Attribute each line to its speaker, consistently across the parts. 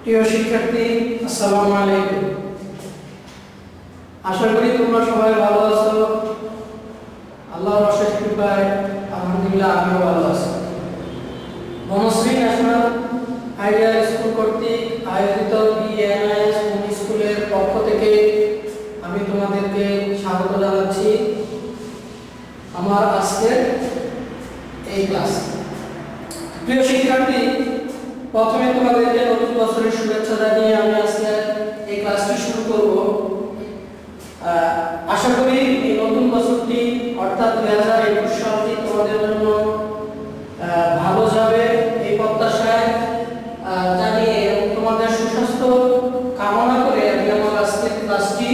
Speaker 1: প্রিয় শিক্ষার্থী, আসসালামু আলাইকুম। আশা করি তোমরা সবাই ভালো আছো। আল্লাহর অশেষ কৃপায় আলহামদুলিল্লাহ আমিও ভালো আছি। বনশ্রী ন্যাশনাল আইডিয়াল স্কুল কর্তৃক আয়োজিত বিএনএস স্কুলের পক্ষ থেকে আমি তোমাদেরকে স্বাগত জানাচ্ছি আমার আজকের এই ক্লাস। প্রিয় শিক্ষার্থী, প্রথমে তোমাদেরকে নতুন বছরের শুভেচ্ছা জানিয়ে আমি আজকে এই ক্লাসটি শুরু করব। আশা করি এই নতুন বছরটি অর্থাৎ 2021 সালটি তোমাদের জন্য ভালো যাবে এই প্রত্যাশায় জানিয়ে এবং তোমাদের সুস্বাস্থ্য কামনা করে আমি আমার আজকের ক্লাসটি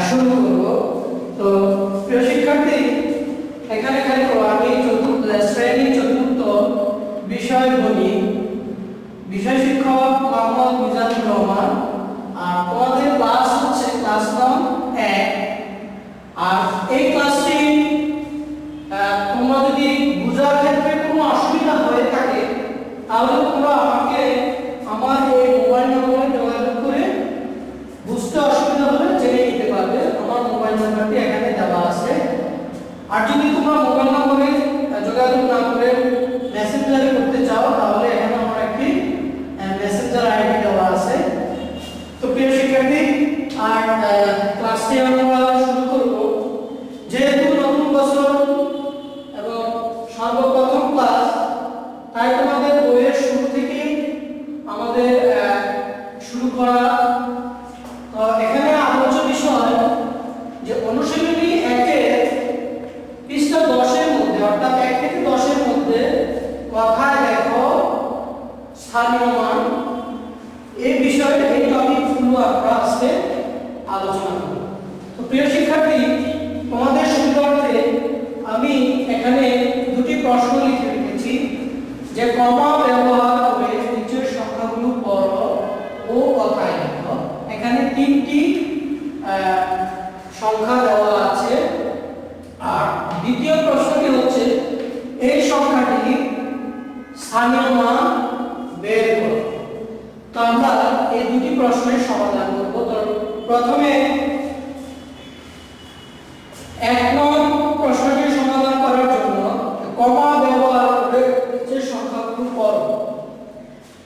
Speaker 1: শুরু করব। তো প্রিয় শিক্ষার্থী, এখানে আমি শ্রেণীর চতুর্থ বিষয় বলি, বিষয় শিক্ষক মোহাম্মদ মিজানুর রহমান। আর তোমাদের ক্লাস হচ্ছে ক্লাস নং 1। আর এই ক্লাসটি তোমরা যদি বোঝার ক্ষেত্রে কোনো অসুবিধা হয়ে থাকে তাহলে তোমরা আমাকে আমার এই মোবাইল নম্বরে যোগাযোগ করে বুঝতে অসুবিধা হলে জেনে নিতে পারবে। আমার মোবাইল নাম্বারটি এখানে দেওয়া আছে। আর যদি তোমরা মোবাইল নম্বরে যোগাযোগ না করে মেসেঞ্জারে করতে চাও তাহলে এখানে আমার একটি মেসেঞ্জার আইডি দেওয়া আছে। তো প্রিয় শিক্ষার্থী, আর ক্লাসটি আমরা শুরু করব। যেহেতু নতুন বছর এবং সর্বপ্রথম ক্লাস, তাই তোমাদের বইয়ের শুরু থেকে আমাদের শুরু করা। তো এখানে আলোচ্য বিষয় যে অনুশীলনী 1-এর পৃষ্ঠা 10-এর মধ্যে অর্থাৎ 1 থেকে 10-এর মধ্যে কথায় দেখো স্থানীয় মান, এই বিষয়ে এই টপিকগুলো আমরা আজকে আলোচনা করব। তো প্রিয় শিক্ষার্থী, তোমাদের সুবিধার্থে আমি এখানে দুটি প্রশ্ন লিখে রেখেছি যে কমা ব্যবহার করে নিচের সংখ্যাগুলো পড়ো ও কথায় লেখো। এখানে 3টি সংখ্যা দেওয়া আছে। আর দ্বিতীয় প্রশ্নটি হচ্ছে এই সংখ্যাটি স্থানীয় মান বের করো। তো আমরা এই দুটি প্রশ্নের সমাধান করব। তো প্রথমে 1 নং প্রশ্নটি সমাধান করার জন্য কমা ব্যবহার করে যে সংখ্যাগুলো পড়ো।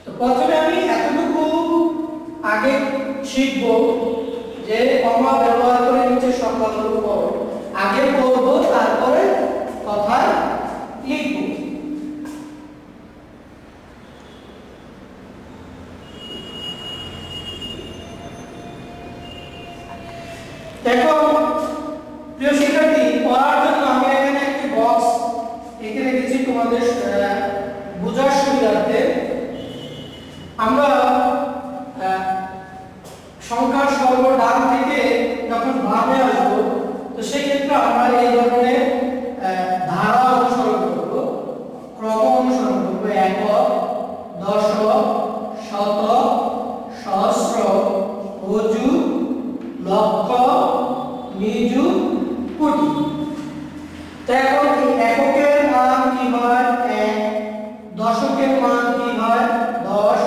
Speaker 1: তো প্রথমে আমি এতটুকু আগে শিখব যে কমা ব্যবহার করে নিচের সংখ্যাগুলো পড়ো। আগে পড়ব, তারপরে কথায় লিখব। দেখো প্রিয় শিক্ষার্থী, পড়ার জন্য আমি এখানে একটি বক্স এঁকে রেখেছি তোমাদের বোঝার সুবিধার্থে। আমরা সংখ্যার সর্বডান থেকে যখন ভাবে আসবো, তো সেই ক্ষেত্রে আমরা এই ধরনের ধারা অনুসরণ করব, ক্রম অনুসরণ করব। একক, দশক, শতক, সহস্র, অযুত, লক্ষ, নিযুত, কোটি। তো এখন এককের মান কি হয়? 1। দশকের মান কি হয়? 10।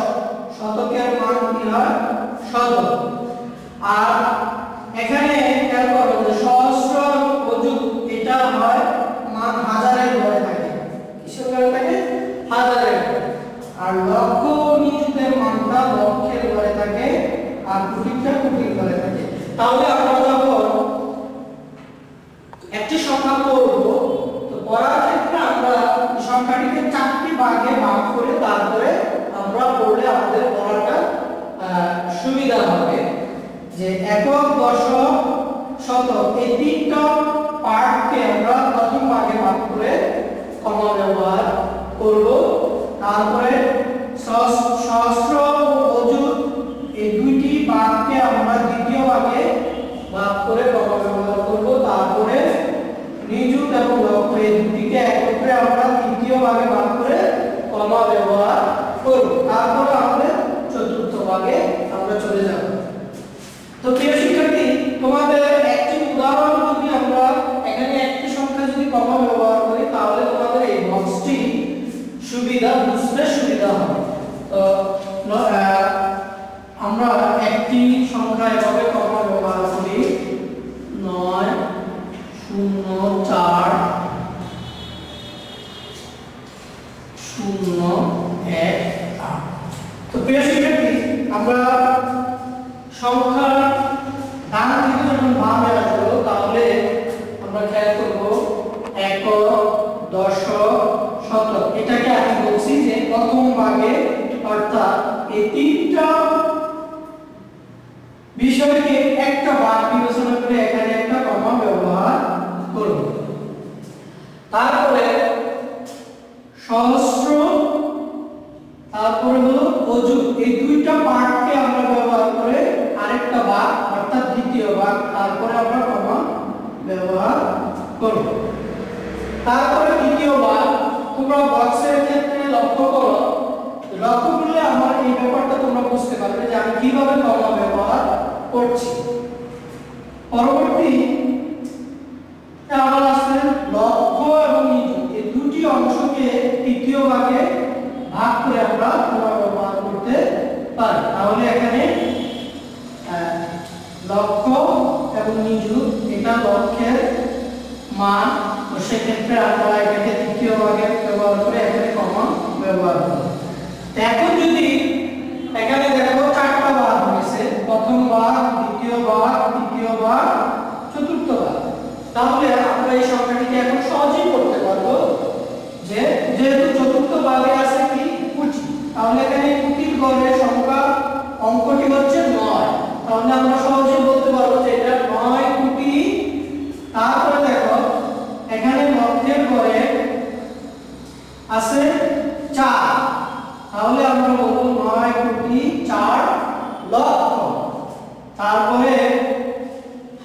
Speaker 1: শতকের মান কি হয়? 100। আর এখানে খেয়াল করো যে সহস্র, অযুত এটা হয় মান হাজারের ঘরে থাকে। কিসের ঘরে থাকে? হাজারের ঘরে। আর লক্ষ, নিযুতের মানটা লক্ষের ঘরে থাকে, আর কোটিটা কোটির ঘরে থাকে। তাহলে আমরা যখন একটি সংখ্যা পড়ব, তো পড়ার ক্ষেত্রে আমরা সংখ্যাটিকে 4টি ভাগে ভাগ করে তারপরে আমরা পড়লে আমাদের পড়াটা সুবিধা হবে। যে একক, দশক, শতক এই 3টা পার্টকে আমরা প্রথম ভাগে ভাগ করে কমা ব্যবহার করব। তারপরে সহস্র ও অযুত এই 2টি ভাগকে আমরা দ্বিতীয় ভাগে ভাগ করে কমা ব্যবহার করব। তারপরে নিযুত এবং লক্ষ এই দুটিকে একত্রে আমরা তৃতীয় ভাগে ভাগ করে কমা ব্যবহার করব। তারপরে আমাদের চতুর্থ ভাগে আমরা চলে যাব। তো প্রিয় শিক্ষার্থী, তোমাদের একটি উদাহরণ যদি আমরা এখানে একটি সংখ্যা যদি কমা ব্যবহার করি তাহলে তোমাদের এই বক্সটি বুঝতে সুবিধা অর্থাৎ এই তিনটা বিষয়কে একটা ভাগ বিবেচনা করে এখানে একটা কমা ব্যবহার করব। তারপরে সহস্র, তারপরে হলো অযুত, এই দুইটা পার্টকে আমরা ব্যবহার করে আরেকটা ভাগ অর্থাৎ দ্বিতীয় ভাগ, তারপরে আমরা কমা ব্যবহার করব। তারপরে দ্বিতীয় ভাগ তোমরা বক্সের ক্ষেত্রে লক্ষ্য করো, লক্ষ্য করলে আমার এই ব্যাপারটা তোমরা বুঝতে পারবে যে আমি কিভাবে কমা ব্যবহার করছি। পরবর্তী আবার আছে লক্ষ্য এবং নিযুত, এই দুটি অংশকে তৃতীয় ভাগে ভাগ করে আমরা কমা ব্যবহার করতে পারি। তাহলে এখানে লক্ষ্য এবং নিযুত, এটা লক্ষ্যের মান, তো সেক্ষেত্রে আমরা এটাকে তৃতীয় ভাগে ব্যবহার করে এখানে কমা ব্যবহার করি। এখন যদি এখানে দেখো চারটা ভাগ হয়েছে, প্রথম ভাগ, দ্বিতীয় ভাগ, তৃতীয় ভাগ, চতুর্থ ভাগ, তাহলে আমরা এই সংখ্যাটিকে এখন সহজেই করতে পারবো যে যেহেতু চতুর্থ ভাগে আছে কি কোটি, তাহলে এখানে কোটির গড়ের সংখ্যা অঙ্কটি হচ্ছে 9, তাহলে আমরা সহজেই বলতে পারবো যে এটা 9 কোটি। তারপরে দেখো এখানে লক্ষের গড়ে আছে 4, তাহলে আমরা বলবো 9 কোটি 4 লক্ষ। তারপরে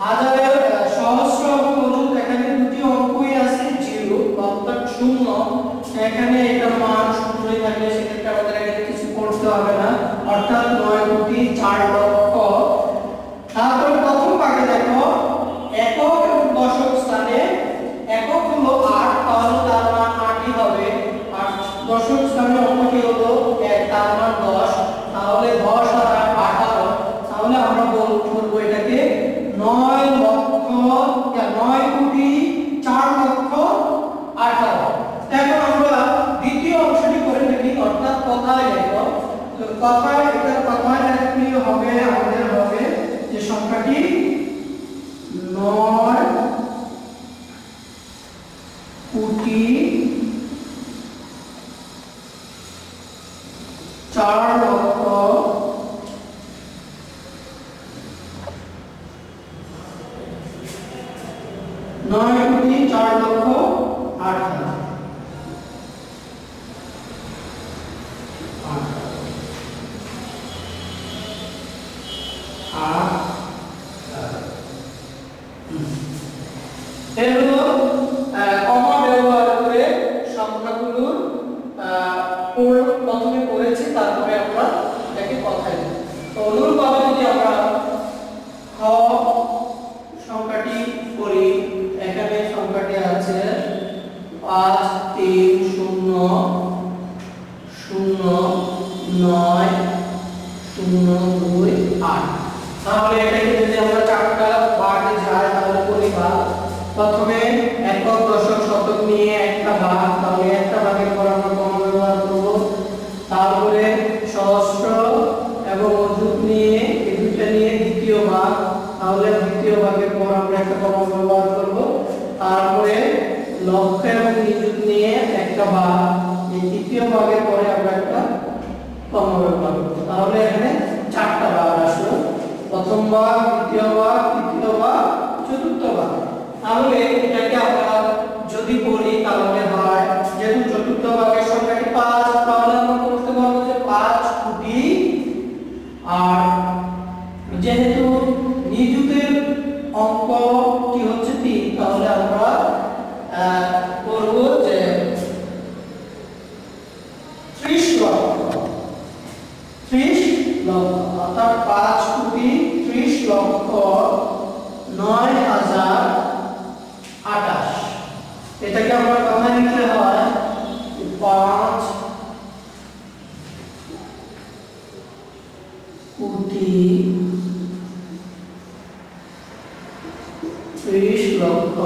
Speaker 1: হাজারের সহস্র এবং অযুত, এখানে দুটি অঙ্কই আছে 0 অর্থাৎ 0, এখানে এটা মান শূন্যই থাকলে সেক্ষেত্রে আমাদের এখানে কিছু করতে হবে না, অর্থাৎ 9 কোটি 4 লক্ষ। তারপরে প্রথম ভাগে দেখো একক এবং দশক স্থানে একক হলো 8, তাহলে তার মান 8ই হবে, আর দশক স্থানে অঙ্কটি হলো 1, তার মান 10, তাহলে 10 আর 8 18, তাহলে আমরা বলবো এটাকে 9 লক্ষ 9 কোটি 4 লক্ষ 18। এখন আমরা দ্বিতীয় অংশটি করে দেখি, অর্থাৎ কথায় দেখো, তো কথায় এটা কথায় কি হবে, আমাদের হবে যে সংখ্যাটি 9 কোটি 4 লক্ষ 9 কোটি 4 লক্ষ 8,000। এগুলো কমা ব্যবহার করে সংখ্যাগুলোর প্রথমে করেছি, তারপরে আমরা এটাকে কথায় লিখি। তো অনুরূপভাবে যদি আমরা খ সংখ্যাটি করি, এখানে সংখ্যাটি আছে 5 3 0 0 9 0 2 8, তাহলে এটাকে যদি আমরা চারটা ভাগে যায় তাহলে করি ভাগ। প্রথমে একক দশক শতক নিয়ে একটা ভাগ, তাহলে একটা ভাগের পর আমরা কমা ব্যবহার করব। তারপরে সহস্র এবং অযুত নিয়ে এই দুইটা নিয়ে দ্বিতীয় ভাগ, তাহলে দ্বিতীয় ভাগের পর আমরা একটা কমা ব্যবহার করব। তারপরে লক্ষ এবং নিযুত নিয়ে একটা ভাগ, এই তৃতীয় ভাগের পরে আমরা একটা কমা ব্যবহার করব। তাহলে এখানে চারটা ভাগ আসলো, প্রথম ভাগ, দ্বিতীয় ভাগ, তৃতীয় ভাগ, চতুর্থ ভাগ। তাহলে এটাকে আমরা যদি করি তাহলে হয়, যেহেতু চতুর্থ ভাগের সংখ্যাটি 5, তাহলে আমরা করতে পারবো যে 5 কোটি, আর যেহেতু নিযুতের অঙ্ক কি হচ্ছে 3, তাহলে আমরা করব যে 30 লক্ষ, 30 লক্ষ, অর্থাৎ 5 কোটি 30 লক্ষ 9,028। এটাকে আমরা কথায় লিখলে হয় 5 কোটি 30 লক্ষ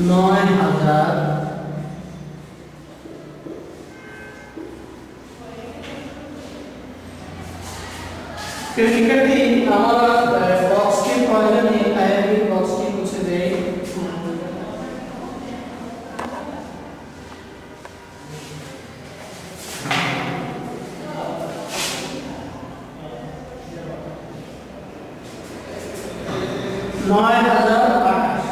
Speaker 1: 9,000। শিক্ষার্থী আমরা বক্সটি প্রয়োজন নেই, তাই আমি বক্সটি মুছে দেই। 9028।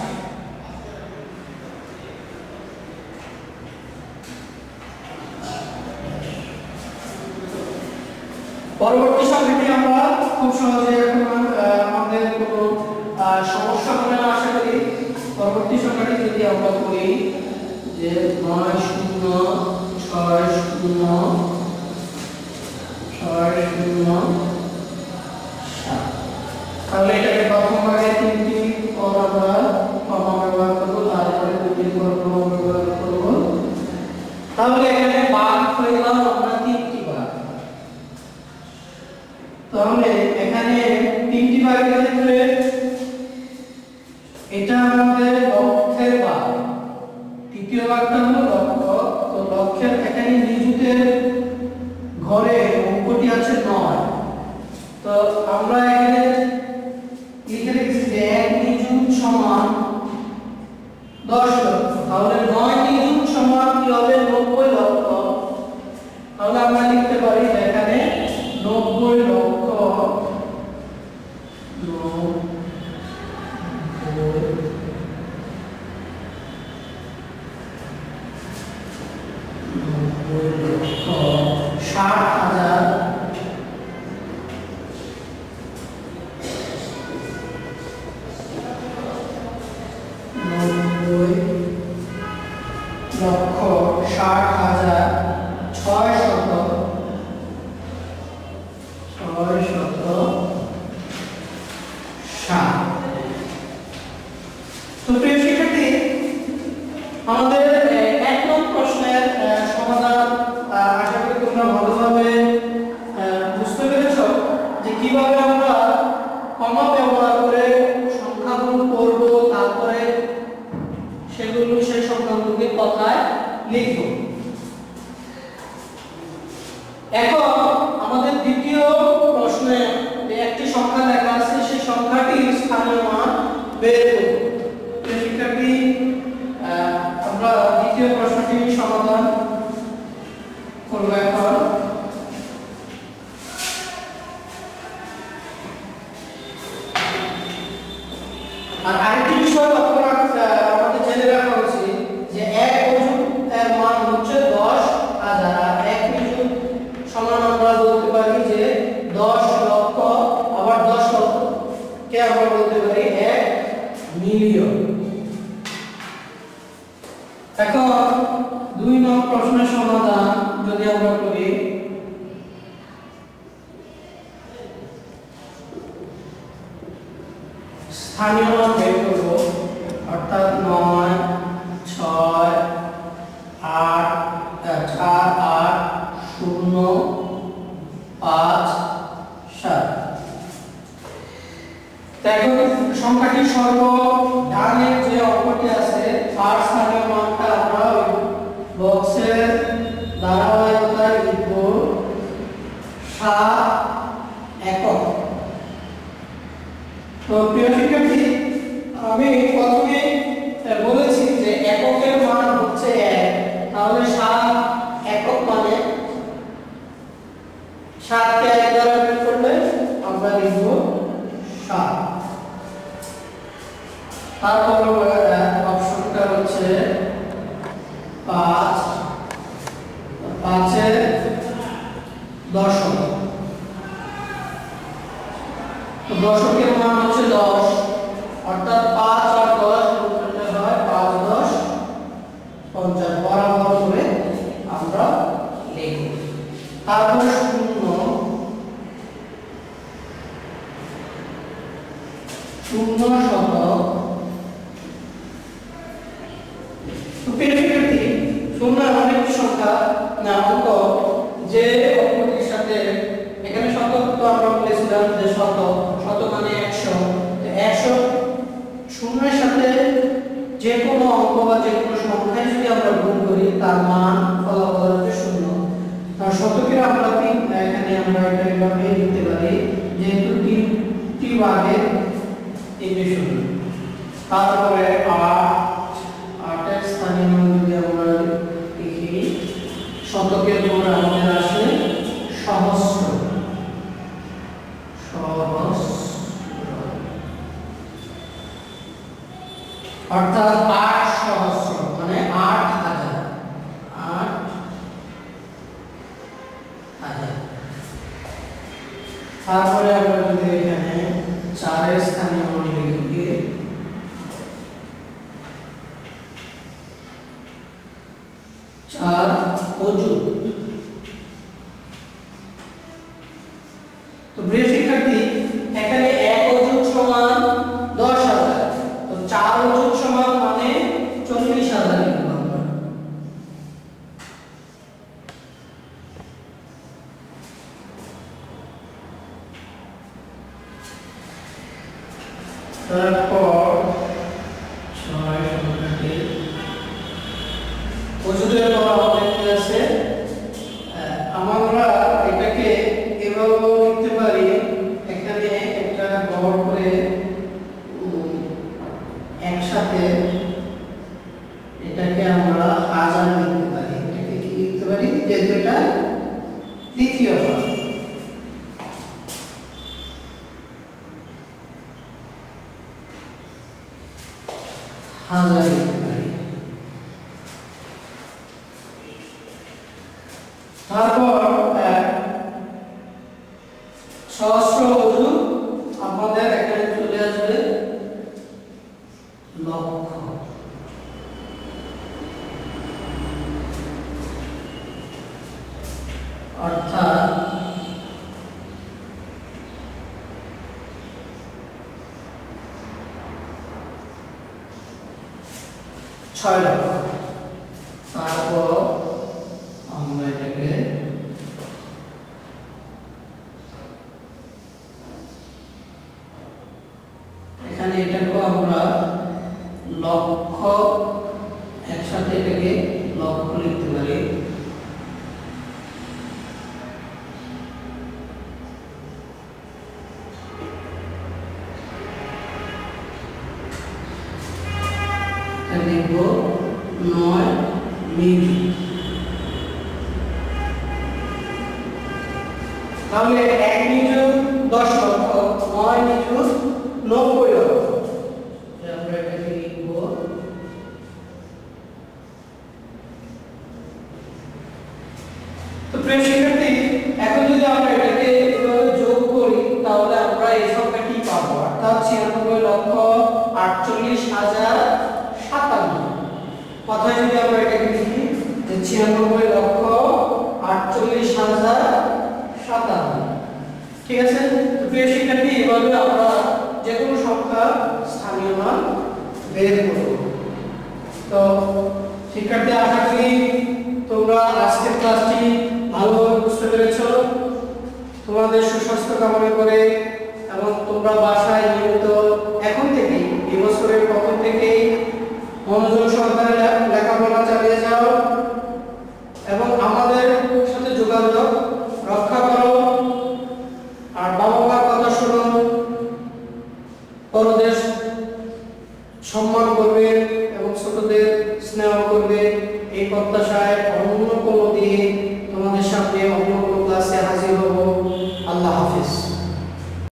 Speaker 1: পরবর্তী সংখ্যাটি আমরা খুব সহজে এখন আমাদের কোনো সমস্যা হবে না আশা করি। পরবর্তী সংখ্যাটি যদি আমরা করি যে 906060 তাহলে এটাকে প্রথম ভাগে 3টি পদ আমরা কমা ব্যবহার করব, তারপরে 2টি পদ কমা ব্যবহার করব। তাহলে এখানে ভাগ হয়ে গেল আমরা 3টি ভাগ। তাহলে এখানে 3টি ভাগের ক্ষেত্রে এটা আমাদের লক্ষের ভাগ, তৃতীয় ভাগটা হলো লক্ষ। তো লক্ষের এখানে নিযুতের ঘরে অঙ্কটি আছে 9। তো আমরা এখানে লিখে রেখেছি যে 1 নিযুত সমান 10 লক্ষ। তাহলে 9 নিযুত সমান কি হবে? 90 লক্ষ। তাহলে আমরা লিখতে পারি এখানে 90 লক্ষ 60,000 তো প্রিয় শিক্ষার্থী, আমাদের 1 নং প্রশ্নের সমাধান আশা করি তোমরা ভালোভাবে বুঝতে পেরেছো যে কিভাবে আমরা কমা ব্যবহার করে সংখ্যাগুলো করব, তারপরে সেই সংখ্যাগুলোকে কথায় লিখব। এখন আমাদের দ্বিতীয় প্রশ্নে যে একটি সংখ্যা লেখা আছে সেই সংখ্যাটির স্থানীয় মান বের করব। শিক্ষার্থী, আমরা দ্বিতীয় প্রশ্নটির সমাধান করব এখন। আর আরেকটি বিষয় আমাদের জেনে রাখা উচিত যে 1 অযুত এর মান হচ্ছে 10,000, আর 1 নিযুত সমান আমরা বলতে পারি যে 10 লক্ষ, আবার 10 লক্ষ কে আমরা বলতে পারি 1 মিলিয়ন। এখন 2 নং প্রশ্নের সমাধান যদি আমরা করি, স্থানীয় মান বের করব, অর্থাৎ 9 6 8 4 8 0 5 7। এখন সংখ্যাটির সর্ব ডানে যে অঙ্কটি আছে তার স্থানীয় মানটা আমরা বক্সের ধারাবাহিকতায় লিখব 7 একক। তো প্রিয় শিক্ষার্থী, আমি প্রথমে বলেছি যে এককের মান হচ্ছে 1, তাহলে 7 একক মানে 7 কে 1 দ্বারা গুণ করলে আমরা লিখব 7। তারপর অপশনটা হচ্ছে 5, 5 দশক। তো দশকের মান হচ্ছে 10, অর্থাৎ 5 আর 10 গুণ করলে হয় 5 10 50, বরাবর করে আমরা লিখব। তারপর 0 শত। তো প্রিয় শিক্ষার্থী, 0 এমন একটি সংখ্যা না অঙ্ক যে অঙ্কটির সাথে এখানে শত, তো আমরা বলেছিলাম যে শত মানে 100। তো 100 শূন্যের সাথে যে কোনো অঙ্ক বা যে কোনো সংখ্যায় যদি আমরা গুণ করি তার মান ফলাফল হবে 0। আর শতকের আমরা এখানে আমরা এটা এইভাবে লিখতে পারি, যেহেতু 3টি ভাগে 3 শূন্য। তারপরে 8 এর স্থানীয় মান যদি আমরা লিখি, শতকের পর আমাদের আসে সহস্র। তারপরে আমরা যদি এখানে 4 এর স্থানীয় মান লিখি 4 অযুত। তো প্রিয় শিক্ষার্থী এখানে 1 অযুত সমান 10,000, তো 4 অযুত সমান মানে 40,000 লিখব আমরা। তারপর 6 সংখ্যাটি অযুতের পর আমাদের কি আছে, আমরা এটাকে এভাবে লিখতে পারি, এখানে একটা গড় করে একসাথে এটাকে আমরা 1000 লিখতে পারি। এটাকে কি লিখতে পারি, যেহেতু এটা তৃতীয় পদ, হাজার লিখতে পারি। তারপর সহস্র অযুত আমাদের এখানে চলে আসবে লক্ষ। অর্থাৎ ছয় লক্ষ। তারপর আমরা এটাকে এখানে এটাকেও আমরা লক্ষ, একসাথে এটাকে লক্ষ লিখতে পারি। লিখব 9 মিলি। তাহলে 1 নিযুত 10 লক্ষ, 9 নিযুত 90 লক্ষ। আমরা এটাকে লিখব তো প্রিয় শিক্ষার্থী এখন যদি আমরা এটাকে এভাবে যোগ করি তাহলে আমরা এই সংখ্যাটি পাবো, অর্থাৎ 96 লক্ষ 48,057। কথায় যদি আমরা এটাকে লিখি যে 96 লক্ষ 48,057, ঠিক আছে। তো প্রিয় শিক্ষার্থী এভাবে আমরা যে কোনো সংখ্যা স্থানীয় মান বের করব। তো শিক্ষার্থী আশা করি তোমরা আজকের ক্লাসটি ভালোভাবে বুঝতে পেরেছো। তোমাদের সুস্বাস্থ্য কামনা করে এবং তোমরা বাসায় নিয়মিত এখন থেকে এই বছরের প্রথম থেকেই মনোযোগ সহকারে লেখাপড়া চালিয়ে যাও এবং আমাদের সাথে যোগাযোগ রক্ষা করো। আর বাবা মার কথা শোনো, বড়দের সম্মান করবে এবং ছোটদের স্নেহ করবে, এই প্রত্যাশায়